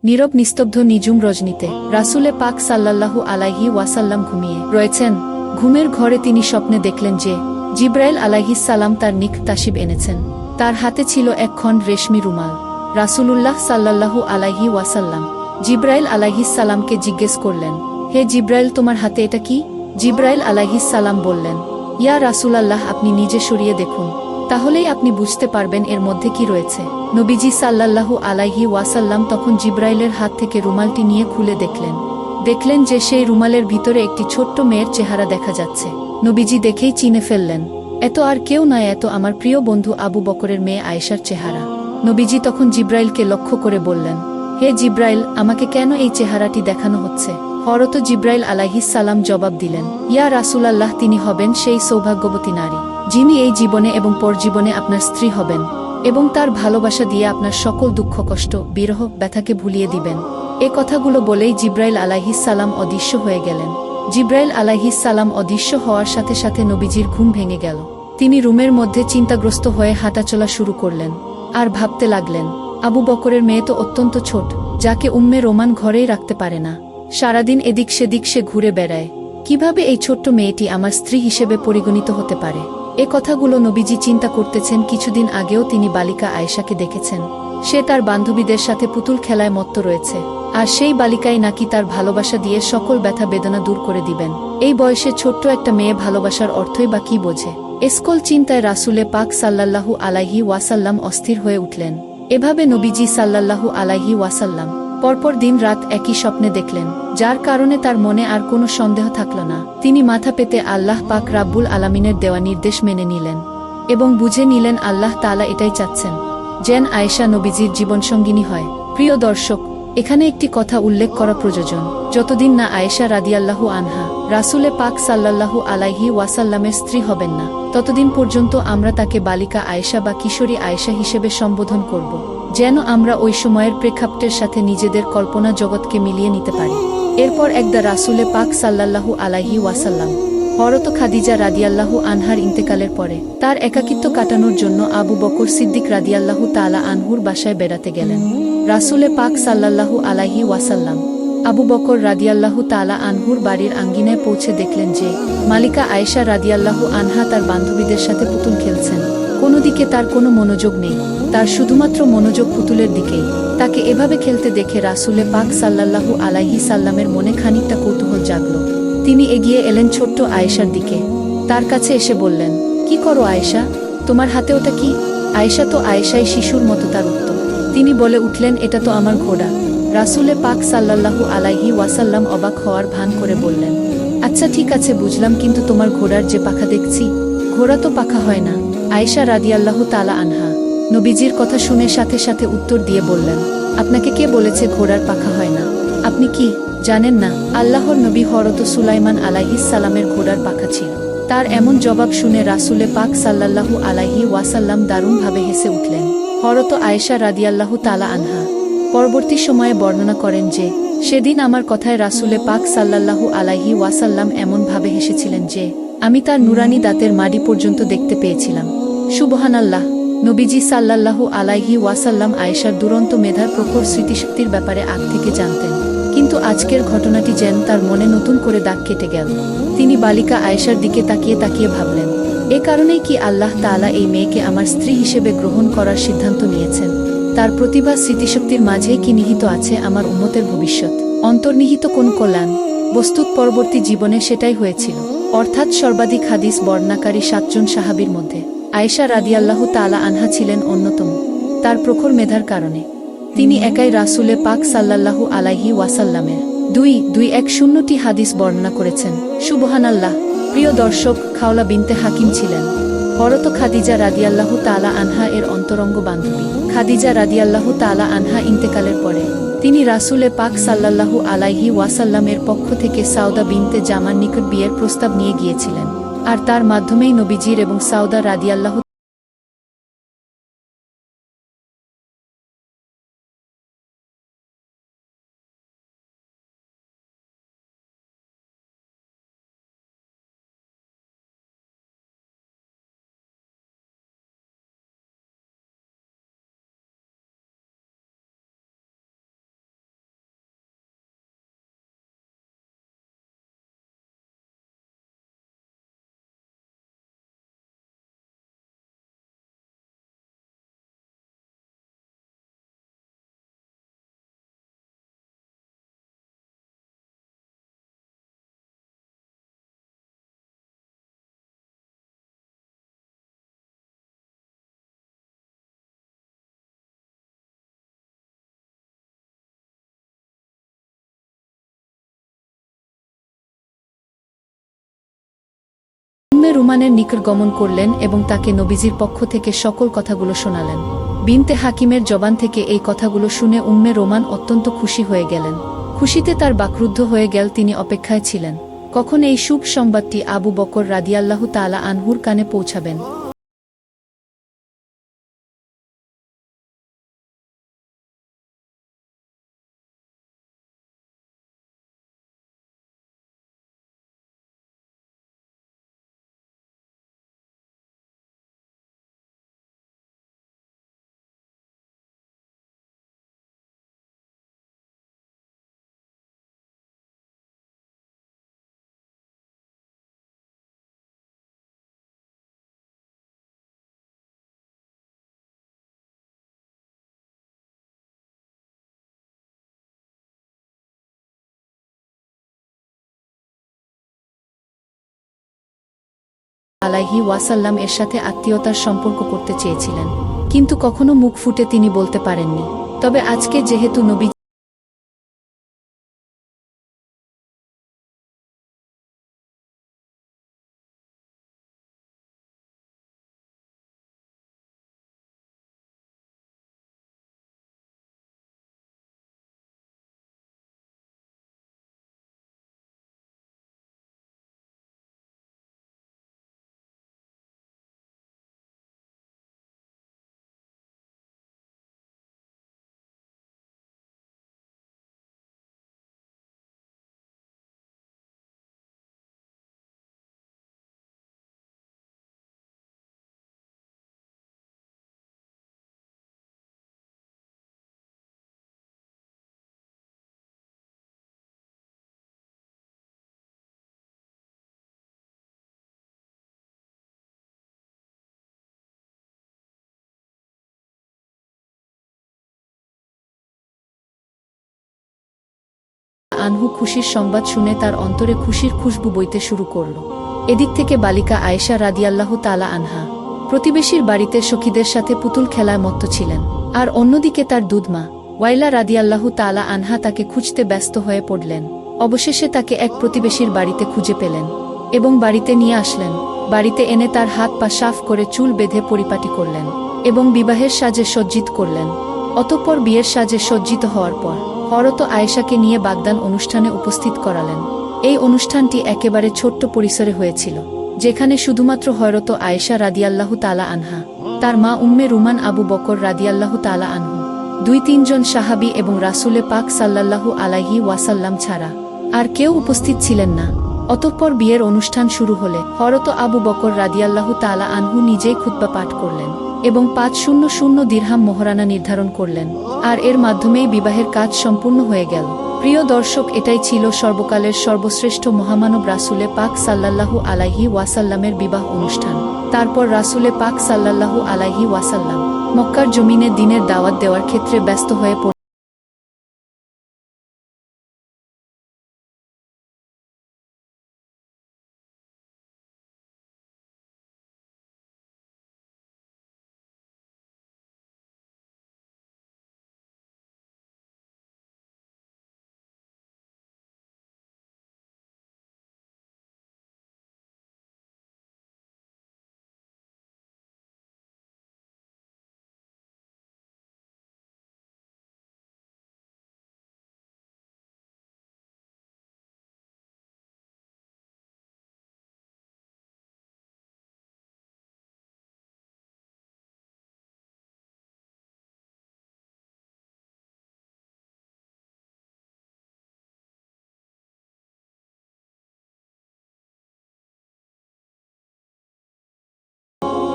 নীরব নিস্তব্ধ নিঝুম রজনীতে রাসূলে পাক সাল্লাল্লাহু আলাইহি ওয়াসাল্লাম ঘুমিয়ে রয়েছেন। ঘুমের ঘরে তিনি স্বপ্নে দেখলেন যে জিব্রাইল আলাইহিস সালাম তার নিক তাশিব এনেছেন। তার হাতে ছিল এক খণ্ড রেশমি রুমাল। রাসূলুল্লাহ সাল্লাল্লাহু আলাইহি ওয়াসাল্লাম জিব্রাইল আলাইহিস সালামকে জিজ্ঞেস করলেন, হে জিব্রাইল, তোমার হাতে এটা কি? জিব্রাইল আলাইহিস সালাম বললেন, ইয়া রাসূলাল্লাহ, আপনি নিজে সরিয়ে দেখুন, তাহলেই আপনি বুঝতে পারবেন এর মধ্যে কি রয়েছে। নবীজি সাল্লাল্লাহু আলাইহি ওয়াসাল্লাম তখন জিব্রাইলের হাত থেকে রুমালটি নিয়ে খুলে দেখলেন যে সেই রুমালের ভিতরে একটি ছোট্ট মেয়ের চেহারা দেখা যাচ্ছে। নবীজি দেখেই চিনে ফেললেন, এত আর কেউ নয়, এত আমার প্রিয় বন্ধু আবু বকরের মেয়ে আয়েশার চেহারা। নবীজি তখন জিব্রাইলকে লক্ষ্য করে বললেন, হে জিব্রাইল, আমাকে কেন এই চেহারাটি দেখানো হচ্ছে? হযরত জিব্রাইল আলাইহিস সালাম জবাব দিলেন, ইয়া রাসূলাল্লাহ, তিনি হবেন সেই সৌভাগ্যবতী নারী যিনি এই জীবনে এবং পরজীবনে আপনার স্ত্রী হবেন এবং তার ভালোবাসা দিয়ে আপনার সকল দুঃখ কষ্ট বিরহ ব্যথাকে ভুলিয়ে দিবেন। এ কথাগুলো বলেই জিব্রাইল আলাইহিস সালাম অদৃশ্য হয়ে গেলেন। জিব্রাইল আলাইহিস সালাম অদৃশ্য হওয়ার সাথে সাথে নবীজির ঘুম ভেঙে গেল। তিনি রুমের মধ্যে চিন্তাগ্রস্ত হয়ে হাঁটাচলা শুরু করলেন আর ভাবতে লাগলেন, আবু বকরের মেয়ে তো অত্যন্ত ছোট, যাকে উম্মে রোমান ঘরেই রাখতে পারে না। সারাদিন এদিক সেদিক সে ঘুরে বেড়ায়। কিভাবে এই ছোট্ট মেয়েটি আমার স্ত্রী হিসেবে পরিগণিত হতে পারে? এ কথাগুলো নবীজি চিন্তা করতেছেন। কিছুদিন আগেও তিনি বালিকা আয়েশাকে দেখেছেন। সে তার বান্ধবীদের সাথে পুতুল খেলায় মত্ত রয়েছে, আর সেই বালিকাই নাকি তার ভালোবাসা দিয়ে সকল ব্যথা বেদনা দূর করে দিবেন। এই বয়সে ছোট্ট একটা মেয়ে ভালোবাসার অর্থই বা কি বোঝে? এসকল চিন্তায় রাসূলে পাক সাল্লাল্লাহু আলাইহি ওয়াসাল্লাম অস্থির হয়ে উঠলেন। এভাবে নবীজি সাল্লাল্লাহু আলাইহি ওয়াসাল্লাম পরপর দিন রাত একই স্বপ্নে দেখলেন, যার কারণে তার মনে আর কোনো সন্দেহ থাকল না। তিনি মাথা পেতে আল্লাহ পাক রাব্বুল আলামিনের দেওয়া নির্দেশ মেনে নিলেন এবং বুঝে নিলেন আল্লাহ তাআলা এটাই চাচ্ছেন, যেন আয়েশা নবীজির জীবনসঙ্গিনী হয়। প্রিয় দর্শক, এখানে একটি কথা উল্লেখ করা প্রয়োজন। যতদিন না আয়েশা রাদিয়াল্লাহু আনহা রাসূলে পাক সাল্লাল্লাহু আলাইহি ওয়াসাল্লামের স্ত্রী হবেন না, ততদিন পর্যন্ত আমরা তাকে বালিকা আয়েশা বা কিশোরী আয়েশা হিসেবে সম্বোধন করব, যেন আমরা ওই সময়ের প্রেক্ষাপটের সাথে নিজেদের কল্পনা জগৎকে মিলিয়ে নিতে পারি। এরপর একদা রাসূলে পাক সাল্লাল্লাহু আলাইহি ওয়াসাল্লাম হযরত খাদিজা রাদিয়াল্লাহু আনহার ইন্তেকালের পরে তার একাকিত্ব কাটানোর জন্য আবু বকর সিদ্দিক রাদিয়াল্লাহু তাআলা আনহুর বাসায় বেড়াতে গেলেন। রাসূলে পাক সাল্লাল্লাহু আলাইহি ওয়াসাল্লাম আবু বকর রাদিয়াল্লাহু তাআলা আনহুর বাড়ির আঙ্গিনায় পৌঁছে দেখলেন যে মালিকা আয়েশা রাদিয়াল্লাহু আনহা তার বান্ধবীদের সাথে পুতুল খেলছেন। কোনো দিকে তার কোনো মনোযোগ নেই, তার শুধুমাত্র মনোযোগ পুতুলের দিকেই। তাকে এভাবে খেলতে দেখে রাসূলে পাক সাল্লাল্লাহু আলাইহি সাল্লামের মনে খানিকটা কৌতূহল জাগল। তিনি এগিয়ে এলেন ছোট্ট আয়েশার দিকে। তার কাছে এসে বললেন, কি করো আয়েশা? তোমার হাতে ওটা কি? আয়েশা তো আয়েশাই শিশুর মতো তার উত্তর। তিনি বলে উঠলেন, এটা তো আমার ঘোড়া। রাসূলে পাক সাল্লাল্লাহু আলাইহি ওয়াসাল্লাম অবাক হওয়ার ভান করে বললেন, আচ্ছা ঠিক আছে বুঝলাম, কিন্তু তোমার ঘোড়ার যে পাখা দেখছি, ঘোড়া তো পাখা হয় না। আয়েশা রাদিয়াল্লাহু তাআলা আনহা নবীজির কথা শুনে সাথে সাথে উত্তর দিয়ে বললেন, আপনাকে কে বলেছে ঘোড়ার পাখা হয় না? আপনি কি জানেন না আল্লাহর নবী হযরত সুলাইমান আলাইহিস সালামের ঘোড়ার পাখা ছিল? তার এমন জবাব শুনে রাসূলে পাক সাল্লাল্লাহু আলাইহি ওয়াসাল্লাম দারুণভাবে হেসে উঠলেন। হযরত আয়েশা রাদিয়াল্লাহু তাআলা আনহা পরবর্তী সময়ে বর্ণনা করেন যে সেদিন আমার কথায় রাসূলে পাক সাল্লাল্লাহু আলাইহি ওয়াসাল্লাম এমনভাবে হেসেছিলেন যে আমি তার নুরানি দাঁতের মাড়ি পর্যন্ত দেখতে পেয়েছিলাম। সুবহানাল্লাহ। নবীজি সাল্লাল্লাহু আলাইহি ওয়াসাল্লাম আয়েশার দুরন্ত মেধার প্রখর স্মৃতিশক্তির ব্যাপারে আগ থেকে জানতেন, কিন্তু আজকের ঘটনাটি যেন তার মনে নতুন করে দাগ কেটে গেল। তিনি বালিকা আয়েশার দিকে তাকিয়ে তাকিয়ে ভাবলেন, এ কারণেই কি আল্লাহ তাআলা এই মেয়েকে আমার স্ত্রী হিসেবে গ্রহণ করার সিদ্ধান্ত নিয়েছেন? তার প্রতিভা স্মৃতিশক্তির মাঝেই কি নিহিত আছে আমার উম্মতের ভবিষ্যৎ, অন্তর্নিহিত কোন কল্যাণ? বস্তুত পরবর্তী জীবনে সেটাই হয়েছিল। অর্থাৎ সর্বাধিক হাদিস বর্ণনাকারী ৭ জন সাহাবীর মধ্যে আয়েশা রাদিয়াল্লাহু তাআলা আনহা ছিলেন অন্যতম। তার প্রখর মেধার কারণে তিনি একাই রাসূলে পাক সাল্লাল্লাহু আলাইহি ওয়াসাল্লামের 210টি হাদিস বর্ণনা করেছেন। সুবহানাল্লাহ। প্রিয় দর্শক, খাওলা বিনতে হাকিম ছিলেন হযরত খাদিজা রাদিয়াল্লাহু তাআলা আনহা এর অন্তরঙ্গ বান্ধবী। খাদিজা রাদিয়াল্লাহু তাআলা আনহা ইন্তেকালের পরে তিনি রাসূলে পাক সাল্লাল্লাহু আলাইহি ওয়াসাল্লামের পক্ষ থেকে সাউদা বিনতে জামার নিকট বিয়ের প্রস্তাব নিয়ে গিয়েছিলেন, আর তার মাধ্যমেই নবীজির এবং সাউদা রাদিয়াল্লাহু রুমানের নিকট গমন করলেন এবং তাকে নবীজির পক্ষ থেকে সকল কথাগুলো শোনালেন। বিনতে হাকিমের জবান থেকে এই কথাগুলো শুনে রোমান অত্যন্ত খুশি হয়ে গেলেন। খুশিতে তার বাকরুদ্ধ হয়ে গেল। তিনি অপেক্ষায় ছিলেন কখন এই শুভ সংবাদটি আবু বকর রাদিয়াল্লাহু তাআলা আনহুর কানে পৌঁছাবেন। আলাইহি ওয়াসাল্লাম এর সাথে আত্মীয়তার সম্পর্ক করতে চেয়েছিলেন, কিন্তু কখনো মুখ ফুটে তিনি বলতে পারেননি। তবে আজকে যেহেতু নবী আনহু খুশির সংবাদ শুনে তার অন্তরে খুশির খুশবু বইতে শুরু করল। এদিক থেকে বালিকা আয়েশা রাদিয়াল্লাহু তাআলা আনহা প্রতিবেশীর বাড়িতে সখীদের সাথে পুতুল খেলায় মত্ত ছিলেন, আর অন্যদিকে তার দুধমা ওয়াইলা রাদিয়াল্লাহু তাআলা আনহা তাকে খুঁজতে ব্যস্ত হয়ে পড়লেন। অবশেষে তাকে এক প্রতিবেশীর বাড়িতে খুঁজে পেলেন এবং বাড়িতে নিয়ে আসলেন। বাড়িতে এনে তার হাত পা সাফ করে চুল বেঁধে পরিপাটি করলেন এবং বিবাহের সাজে সজ্জিত করলেন। অতঃপর বিয়ের সাজে সজ্জিত হওয়ার পর হযরত আয়েশাকে নিয়ে বাগদান অনুষ্ঠানে উপস্থিত করালেন। এই অনুষ্ঠানটি একেবারে ছোট্ট পরিসরে হয়েছিল, যেখানে শুধুমাত্র হযরত আয়েশা রাদিয়াল্লাহু তাআলা আনহা, তার মা রুমান, আবু বকর রাদিয়াল্লাহু তাআলা আনহু, 2-3 জন সাহাবী এবং রাসূলে পাক সাল্লাল্লাহু আলাইহি ওয়াসাল্লাম ছাড়া আর কেউ উপস্থিত ছিলেন না। অতঃপর বিয়ের অনুষ্ঠান শুরু হলে হযরত আবু বকর রাদিয়াল্লাহু তাআলা আনহু নিজেই খুতবা পাঠ করলেন এবং 500 দিরহাম মোহরানা নির্ধারণ করলেন, আর এর মাধ্যমেই বিবাহের কাজ সম্পূর্ণ হয়ে গেল। প্রিয় দর্শক, এটাই ছিল সর্বকালের সর্বশ্রেষ্ঠ মহামানব রাসূলে পাক সাল্লাল্লাহু আলাইহি ওয়াসাল্লামের বিবাহ অনুষ্ঠান। তারপর রাসূলে পাক সাল্লাল্লাহু আলাইহি ওয়াসাল্লাম মক্কার জমিনে দ্বীনের দাওয়াত দেওয়ার ক্ষেত্রে ব্যস্ত হয়ে পড়লেন।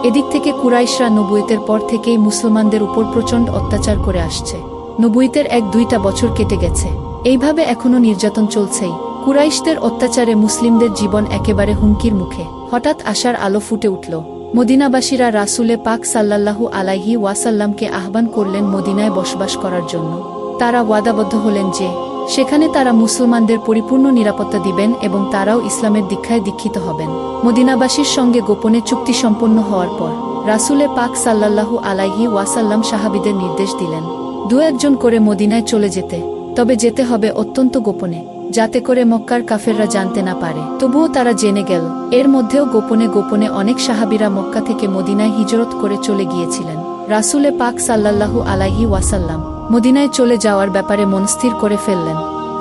এদিক থেকে কুরাইশরা নবুয়তের পর থেকেই মুসলমানদের উপর প্রচণ্ড অত্যাচার করে আসছে। নবুয়তের 1-2টা বছর কেটে গেছে, এইভাবে এখনো নির্যাতন চলছেই। কুরাইশদের অত্যাচারে মুসলিমদের জীবন একেবারে হুমকির মুখে। হঠাৎ আশার আলো ফুটে উঠল। মদিনাবাসীরা রাসূলে পাক সাল্লাল্লাহু আলাইহি ওয়াসাল্লামকে আহ্বান করলেন মদিনায় বসবাস করার জন্য। তারা ওয়াদাবদ্ধ হলেন যে সেখানে তারা মুসলমানদের পরিপূর্ণ নিরাপত্তা দিবেন এবং তারাও ইসলামের দীক্ষায় দীক্ষিত হবেন। মদিনাবাসীর সঙ্গে গোপনে চুক্তি সম্পন্ন হওয়ার পর রাসূলে পাক সাল্লাল্লাহু আলাইহি ওয়াসাল্লাম সাহাবীদের নির্দেশ দিলেন 2-1 জন করে মদিনায় চলে যেতে, তবে যেতে হবে অত্যন্ত গোপনে। যাতে করে মক্কার কাফেররা জানতে না পারে। তবুও তারা জেনে গেল। এর মধ্যেও গোপনে গোপনে অনেক সাহাবীরা মক্কা থেকে মদিনায় হিজরত করে চলে গিয়েছিলেন। রাসূলে পাক সাল্লাল্লাহু আলাইহি ওয়াসাল্লাম মদিনায় চলে যাওয়ার ব্যাপারে মনস্থির করে ফেললেন।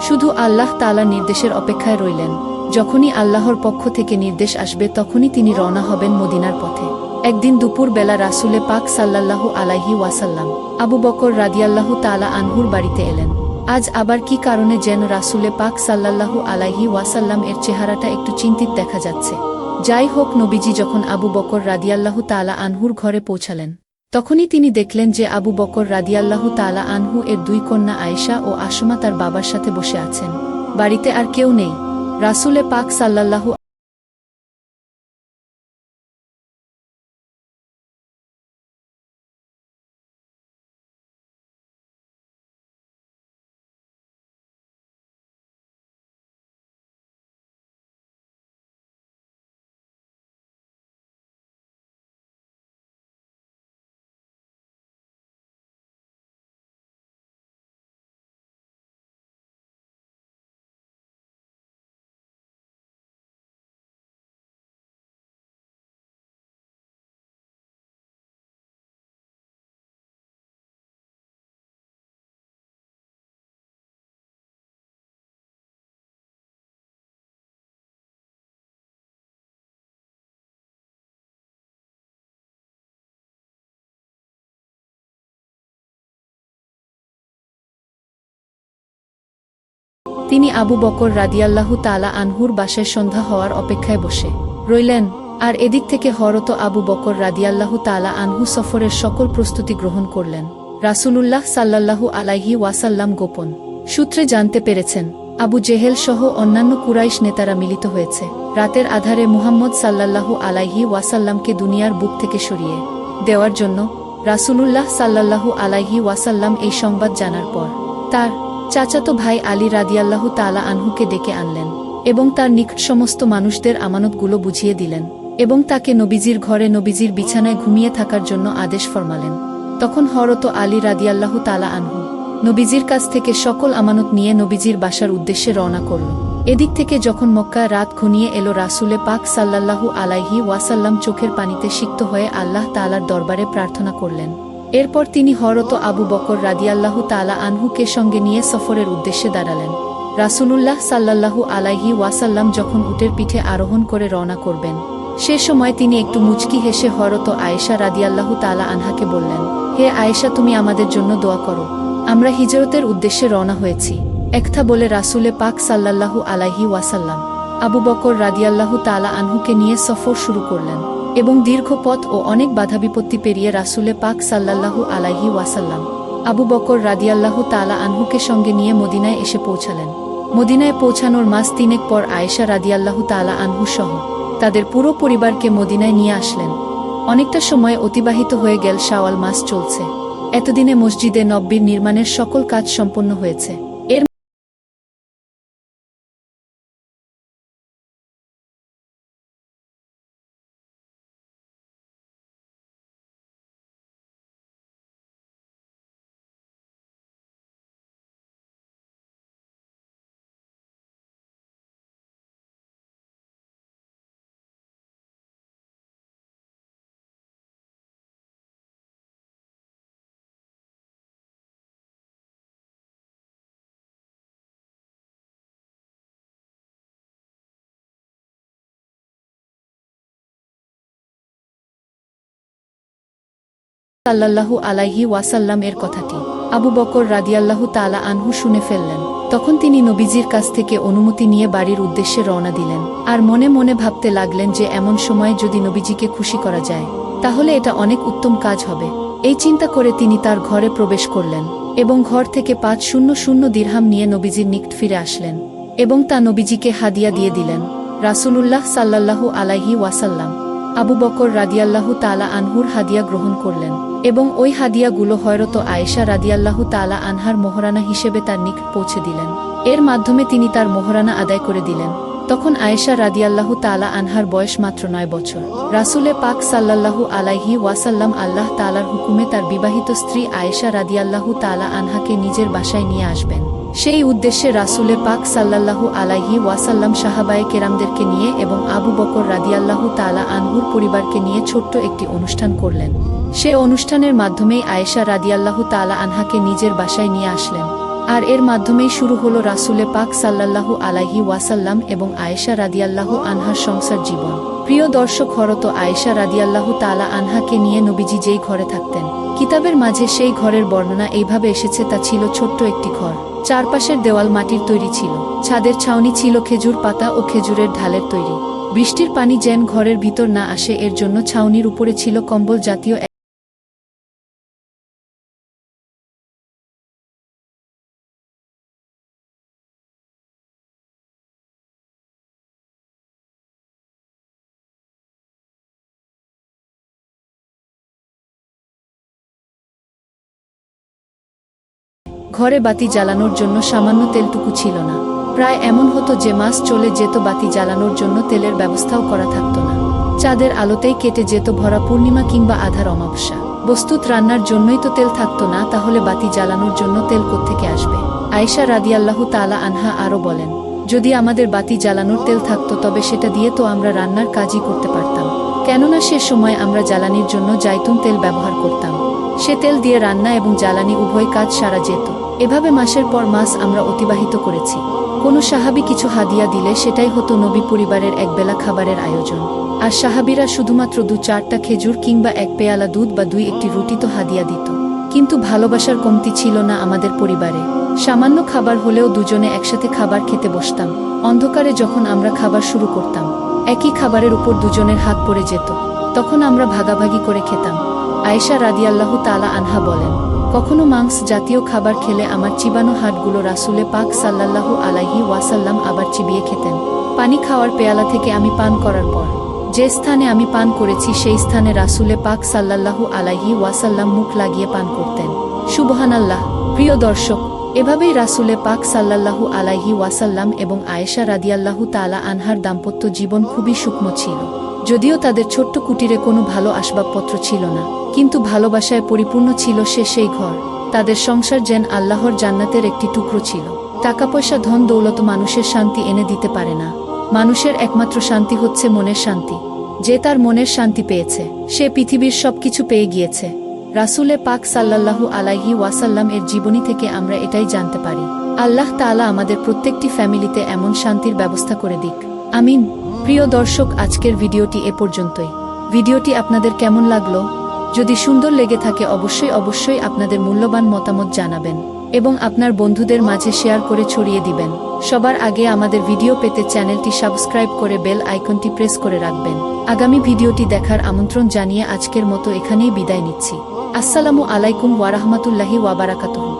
শুধু আল্লাহ তাআলার নির্দেশের অপেক্ষায় রইলেন। যখনই আল্লাহর পক্ষ থেকে নির্দেশ আসবে তখনই তিনি রওনা হবেন মদিনার পথে। একদিন দুপুর বেলা রাসূলে পাক সাল্লাল্লাহু আলাইহি ওয়াসাল্লাম আবু বকর রাদিয়াল্লাহু তাআলা আনহুর বাড়িতে এলেন। আজ আবার কি কারণে যেন রাসূলে পাক সাল্লাল্লাহু আলাইহি ওয়াসাল্লাম এর চেহারাটা একটু চিন্তিত দেখা যাচ্ছে। যাই হোক, নবীজি যখন আবু বকর রাদিয়াল্লাহু তাআলা আনহুর ঘরে পৌঁছালেন তখনই তিনি দেখলেন যে আবু বকর রাদিয়াল্লাহু তাআলা আনহু এর দুই কন্যা আয়েশা ও আসমা তার বাবার সাথে বসে আছেন। বাড়িতে আর কেউ নেই। রাসূলে পাক সাল্লাল্লাহু তিনি আবু বকর রাদিয়াল্লাহু তাআলা আনহুর বাসায় সন্ধ্যা হওয়ার অপেক্ষায় বসে রইলেন। আর এদিক থেকে হযরত আবু বকর রাদিয়াল্লাহু তাআলা আনহু সফরের সকল প্রস্তুতি গ্রহণ করলেন। রাসূলুল্লাহ সাল্লাল্লাহু আলাইহি ওয়াসাল্লাম গোপন সূত্রে জানতে পেরেছেন আবু জেহেল সহ অন্যান্য কুরাইশ নেতারা মিলিত হয়েছে রাতের আধারে মুহাম্মদ সাল্লাল্লাহু আলাইহি ওয়াসাল্লামকে দুনিয়ার বুক থেকে সরিয়ে দেওয়ার জন্য। রাসূলুল্লাহ সাল্লাল্লাহু আলাইহি ওয়াসাল্লাম এই সংবাদ জানার পর তার চাচাতো ভাই আলী রাদিয়াল্লাহু তাআলা আনহুকে ডেকে আনলেন এবং তার নিকট সমস্ত মানুষদের আমানতগুলো বুঝিয়ে দিলেন এবং তাকে নবীজির ঘরে নবীজির বিছানায় ঘুমিয়ে থাকার জন্য আদেশ ফরমালেন। তখন হযরত আলী রাদিয়াল্লাহু তাআলা আনহু নবীজির কাছ থেকে সকল আমানত নিয়ে নবীজির বাসার উদ্দেশ্যে রওনা করল। এদিক থেকে যখন মক্কায় রাত ঘনিয়ে এলো রাসূলে পাক সাল্লাল্লাহু আলাইহি ওয়াসাল্লাম চোখের পানিতে সিক্ত হয়ে আল্লাহ তাআলার দরবারে প্রার্থনা করলেন। এরপর তিনি হযরত আবু বকর রাদিয়াল্লাহু তাআলা আনহুকে সঙ্গে নিয়ে সফরের উদ্দেশ্যে দাঁড়ালেন। রাসূলুল্লাহ সাল্লাল্লাহু আলাইহি ওয়াসাল্লাম যখন উটের পিঠে আরোহণ করে রওনা করবেন সে সময় তিনি একটু মুচকি হেসে হযরত আয়েশা রাদিয়াল্লাহু তাআলা আনহাকে বললেন, হে আয়েশা, তুমি আমাদের জন্য দোয়া করো, আমরা হিজরতের উদ্দেশ্যে রওনা হয়েছি। একথা বলে রাসূলে পাক সাল্লাল্লাহু আলাইহি ওয়াসাল্লাম আবু বকর রাদিয়াল্লাহু তাআলা আনহুকে নিয়ে সফর শুরু করলেন এবং দীর্ঘ পথ ও অনেক বাধা বিপত্তি পেরিয়ে রাসূলে পাক সাল্লাল্লাহু আলাইহি ওয়াসাল্লাম আবু বকর রাদিয়াল্লাহু তাআলা আনহুকে সঙ্গে নিয়ে মদিনায় এসে পৌঁছালেন। মদিনায় পৌঁছানোর মাস তিনেক পর আয়েশা রাদিয়াল্লাহু তাআলা আনহু সহ তাদের পুরো পরিবারকে মদিনায় নিয়ে আসলেন। অনেকটা সময় অতিবাহিত হয়ে গেল। শাওয়াল মাস চলছে। এতদিনে মসজিদে নববীর নির্মাণের সকল কাজ সম্পন্ন হয়েছে। এর সাল্লাল্লাহু আলাইহি ওয়াসাল্লাম এর কথাটি আবু বকর রাদিয়াল্লাহু তাআলা আনহু শুনে ফেললেন। তখন তিনি নবীজির কাছ থেকে অনুমতি নিয়ে বাড়ির উদ্দেশ্যে রওনা দিলেন। আর মনে মনে ভাবতে লাগলেন যে এমন সময়ে যদি নবীজিকে খুশি করা যায় তাহলে এটা অনেক উত্তম কাজ হবে। এই চিন্তা করে তিনি তার ঘরে প্রবেশ করলেন এবং ঘর থেকে 500 দিরহাম নিয়ে নবীজির নিকট ফিরে আসলেন এবং তা নবীজিকে হাদিয়া দিয়ে দিলেন। রাসূলুল্লাহ সাল্লাল্লাহু আলাইহি ওয়াসাল্লাম আবু বকর রাদিয়াল্লাহু তাআলা আনহুর হাদিয়া গ্রহণ করলেন এবং ওই হাদিয়াগুলো হযরত আয়েশা রাদিয়াল্লাহু তাআলা আনহার মোহরানা হিসেবে তার নিকট পৌঁছে দিলেন। এর মাধ্যমে তিনি তার মোহরানা আদায় করে দিলেন। তখন আয়েশা রাদিয়াল্লাহু তাআলা আনহার বয়স মাত্র 9 বছর। রাসূলে পাক সাল্লাল্লাহু আলাইহি ওয়াসাল্লাম আল্লাহ তাআলার হুকুমে তার বিবাহিত স্ত্রী আয়েশা রাদিয়াল্লাহু তাআলা আনহাকে নিজের বাসায় নিয়ে আসবেন। সেই উদ্দেশ্যে রাসূলে পাক সাল্লাল্লাহু আলাইহি ওয়াসাল্লাম সাহাবায়ে কেরামদেরকে নিয়ে এবং আবু বকর রাদিয়াল্লাহু তাআলা আনহুর পরিবারকে নিয়ে ছোট্ট একটি অনুষ্ঠান করলেন। সে অনুষ্ঠানের মাধ্যমেই আয়েশা রাদিয়াল্লাহু তাআলা আনহাকে নিজের বাসায় নিয়ে আসলেন। আর এর মাধ্যমেই শুরু হলো রাসূলে পাক সাল্লাল্লাহু আলাইহি ওয়াসাল্লাম এবং আয়েশা রাদিয়াল্লাহু আনহার সংসার জীবন। প্রিয় দর্শক, হরত আয়েশা রাদিয়াল্লাহু তাআলা আনহাকে নিয়ে নবীজি যেই ঘরে থাকতেন, কিতাবের মাঝে সেই ঘরের বর্ণনা এইভাবে এসেছে। তা ছিল ছোট্ট একটি ঘর। চারপাশের দেওয়াল মাটির তৈরি ছিল। ছাদের ছাউনি ছিল খেজুর পাতা ও খেজুরের ঢালের তৈরি। বৃষ্টির পানি যেন ঘরের ভিতর না আসে এর জন্য ছাউনির উপরে ছিল কম্বল জাতীয় ঘরে বাতি জ্বালানোর জন্য সামান্য তেলটুকু ছিল না। প্রায় এমন হতো যে মাস চলে যেত বাতি জ্বালানোর জন্য তেলের ব্যবস্থাও করা থাকতো না। চাঁদের আলোতেই কেটে যেত ভরা পূর্ণিমা কিংবা আধার অমাবস্যা। বস্তুত রান্নার জন্যই তো তেল থাকতো না, তাহলে বাতি জ্বালানোর জন্য তেল কোত্থেকে আসবে? আয়েশা রাদিয়াল্লাহু তাআলা আনহা আরও বলেন, যদি আমাদের বাতি জ্বালানোর তেল থাকতো তবে সেটা দিয়ে তো আমরা রান্নার কাজই করতে পারতাম। কেননা সে সময় আমরা জ্বালানির জন্য জাইতুন তেল ব্যবহার করতাম। সে তেল দিয়ে রান্না এবং জ্বালানি উভয় কাজ সারা যেত। এভাবে মাসের পর মাস আমরা অতিবাহিত করেছি। কোনো সাহাবী কিছু হাদিয়া দিলে সেটাই হতো নবী পরিবারের একবেলা খাবারের আয়োজন। আর সাহাবীরা শুধুমাত্র 2-4টা খেজুর কিংবা 1 পেয়ালা দুধ বা 2-1টি রুটি তো হাদিয়া দিত। কিন্তু ভালোবাসার কমতি ছিল না আমাদের পরিবারে। সামান্য খাবার হলেও দুজনে একসাথে খাবার খেতে বসতাম। অন্ধকারে যখন আমরা খাবার শুরু করতাম, একই খাবারের উপর দুজনের হাত পড়ে যেত। তখন আমরা ভাগাভাগি করে খেতাম। আয়েশা রাদিয়াল্লাহু তাআলা আনহা বলেন, কখনো মাংস জাতীয় খাবার খেলে আমার চিবানো হাড়গুলো রাসূলে পাক সাল্লাল্লাহু আলাইহি ওয়াসাল্লাম আবার চিবিয়ে খেতেন। পানি খাওয়ার পেয়ালা থেকে আমি পান করার পর যে স্থানে আমি পান করেছি সেই স্থানে রাসূলে পাক সাল্লাল্লাহু আলাইহি ওয়াসাল্লাম মুখ লাগিয়ে পান করতেন। সুবহানাল্লাহ। প্রিয় দর্শক, এভাবেই রাসূলে পাক সাল্লাল্লাহু আলাইহি ওয়াসাল্লাম এবং আয়েশা রাদিয়াল্লাহু তাআলা আনহার দাম্পত্য জীবন খুবই সূক্ষ্ম ছিল। যদিও তাদের ছোট্ট কুটিরে কোনো ভালো আসবাবপত্র ছিল না, কিন্তু ভালোবাসায় পরিপূর্ণ ছিল সেই ঘর। তাদের সংসার যেন আল্লাহর জান্নাতের একটি টুকরো ছিল। টাকা পয়সা ধন দৌলত মানুষের শান্তি এনে দিতে পারে না। মানুষের একমাত্র শান্তি হচ্ছে মনের শান্তি। যে তার মনের শান্তি পেয়েছে, সে পৃথিবীর সবকিছু পেয়ে গিয়েছে। রাসূলে পাক সাল্লাল্লাহু আলাইহি ওয়াসাল্লাম এর জীবনী থেকে আমরা এটাই জানতে পারি। আল্লাহ তাআলা আমাদের প্রত্যেকটি ফ্যামিলিতে এমন শান্তির ব্যবস্থা করে দিক। আমিন। প্রিয় দর্শক, আজকের ভিডিওটি এ পর্যন্তই। ভিডিওটি আপনাদের কেমন লাগলো? যদি সুন্দর লেগে থাকে অবশ্যই আপনাদের মূল্যবান মতামত জানাবেন এবং আপনার বন্ধুদের মাঝে শেয়ার করে ছড়িয়ে দিবেন। সবার আগে আমাদের ভিডিও পেতে চ্যানেলটি সাবস্ক্রাইব করে বেল আইকনটি প্রেস করে রাখবেন। আগামী ভিডিওটি দেখার আমন্ত্রণ জানিয়ে আজকের মতো এখানেই বিদায় নিচ্ছি। আসসালামু আলাইকুম ওয়া রাহমাতুল্লাহি ওয়া বারাকাতুহু।